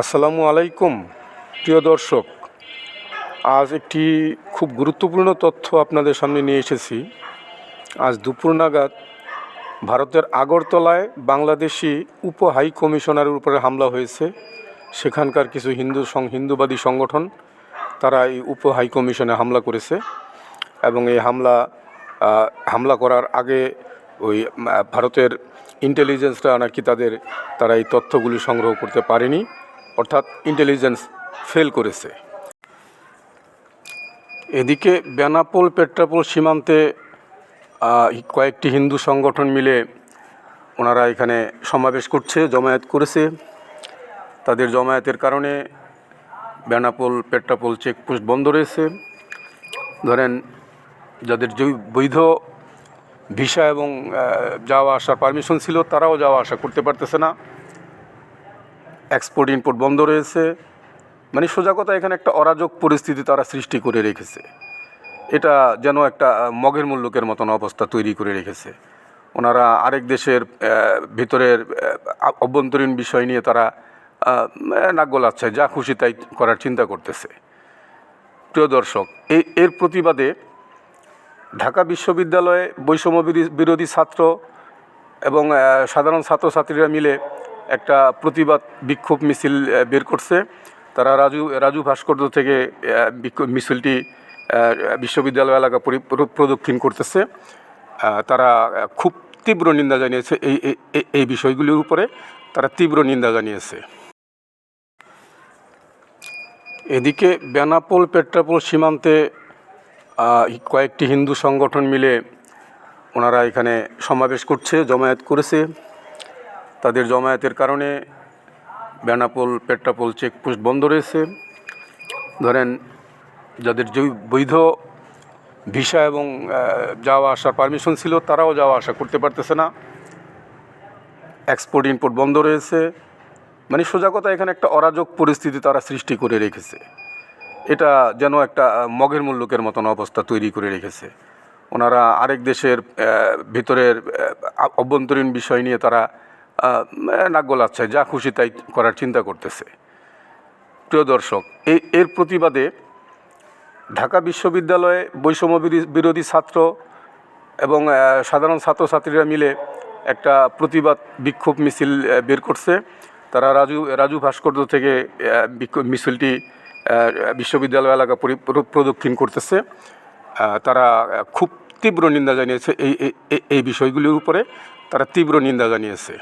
আসসালামু আলাইকুম প্রিয় দর্শক। আজ একটি খুব গুরুত্বপূর্ণ তথ্য আপনাদের সামনে নিয়ে এসেছি। আজ দুপুর নাগাদ ভারতের আগরতলায় বাংলাদেশি উপ হাই কমিশনারের উপরে হামলা হয়েছে। সেখানকার কিছু হিন্দুবাদী সংগঠন তারা এই উপ হাই কমিশনে হামলা করেছে এবং এই হামলা করার আগে ওই ভারতের ইন্টেলিজেন্সরা নাকি তারা এই তথ্যগুলি সংগ্রহ করতে পারেনি, অর্থাৎ ইন্টেলিজেন্স ফেল করেছে। এদিকে বেনাপোল পেট্রাপোল সীমান্তে কয়েকটি হিন্দু সংগঠন মিলে ওনারা এখানে সমাবেশ করছে, জমায়েত করেছে। তাদের জমায়েতের কারণে বেনাপোল পেট্রাপোল চেকপোস্ট বন্ধ রয়েছে। ধরেন, যাদের বৈধ ভিসা এবং যাওয়া আসার পারমিশন ছিল তারাও যাওয়া আসা করতে পারতেছে না। এক্সপোর্ট ইম্পোর্ট বন্ধ রয়েছে। মানে সোজা কথা, এখানে একটা অরাজক পরিস্থিতি তারা সৃষ্টি করে রেখেছে। এটা যেন একটা মগের মুল্লুকের মতন অবস্থা তৈরি করে রেখেছে। ওনারা আরেক দেশের ভিতরের অভ্যন্তরীণ বিষয় নিয়ে তারা নাক গলাচ্ছে, যা খুশি তাই করার চিন্তা করতেছে। প্রিয় দর্শক, এর প্রতিবাদে ঢাকা বিশ্ববিদ্যালয়ে বৈষম্য বিরোধী ছাত্র এবং সাধারণ ছাত্রছাত্রীরা মিলে একটা প্রতিবাদ বিক্ষোভ মিছিল বের করছে। তারা রাজু ভাস্কর্য থেকে মিছিলটি বিশ্ববিদ্যালয় এলাকা প্রদক্ষিণ করতেছে। তারা খুব তীব্র নিন্দা জানিয়েছে এই বিষয়গুলির উপরে, তারা তীব্র নিন্দা জানিয়েছে। এদিকে বেনাপোল পেট্রাপোল সীমান্তে কয়েকটি হিন্দু সংগঠন মিলে ওনারা এখানে সমাবেশ করছে, জমায়েত করেছে। তাদের জমায়েতের কারণে বেনাপোল পেট্রাপোল চেকপোস্ট বন্ধ রয়েছে। ধরেন, যাদের বৈধ ভিসা এবং যাওয়া আসার পারমিশন ছিল তারাও যাওয়া আসা করতে পারতেছে না। এক্সপোর্ট ইম্পোর্ট বন্ধ রয়েছে। মানে সোজা কথা, এখানে একটা অরাজক পরিস্থিতি তারা সৃষ্টি করে রেখেছে। এটা যেন একটা মগের মুল্লুকের মতন অবস্থা তৈরি করে রেখেছে। ওনারা আরেক দেশের ভিতরের অভ্যন্তরীণ বিষয় নিয়ে তারা নাক গলাচ্ছে, যা খুশি তাই করার চিন্তা করতেছে। প্রিয় দর্শক, এর প্রতিবাদে ঢাকা বিশ্ববিদ্যালয়ে বৈষম্য বিরোধী ছাত্র এবং সাধারণ ছাত্রছাত্রীরা মিলে একটা প্রতিবাদ বিক্ষোভ মিছিল বের করছে। তারা রাজু ভাস্কর্য থেকে মিছিলটি বিশ্ববিদ্যালয় এলাকা প্রদক্ষিণ করতেছে। তারা খুব তীব্র নিন্দা জানিয়েছে এই বিষয়গুলির উপরে, তারা তীব্র নিন্দা জানিয়েছে।